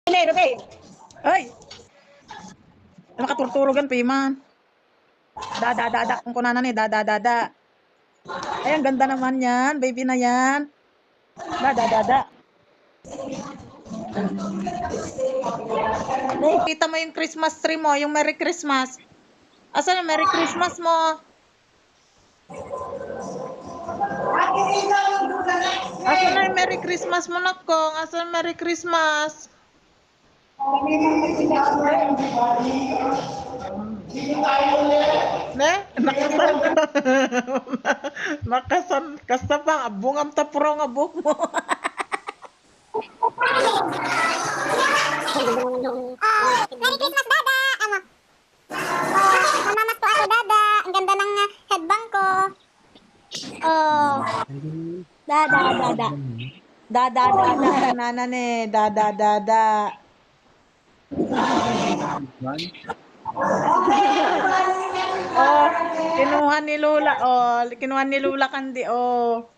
Pinero kay. Ay! Makaturturugan pa man. Da. Kung kunanan eh, da. Ay, ang ganda naman yan. Baby na yan. Da. Oh, kita mo yung Christmas tree mo, yung Merry Christmas. Asan yung Merry Christmas mo? Asan na yung Merry Christmas mo, nakong? Asan yung Merry Christmas? Ne? Nakasan ka. Nakasan. Kasta pa, bungam tapuro nga buhok mo. Merry Christmas, Dada! Ano? Mamamas po ako, Dada. Ang ganda ng headband ko. Oh. Dada. Dada, kananan eh. Dada. Oh, kinuha ni Lola. Oh, kinuha ni Lola Kandi. Oh.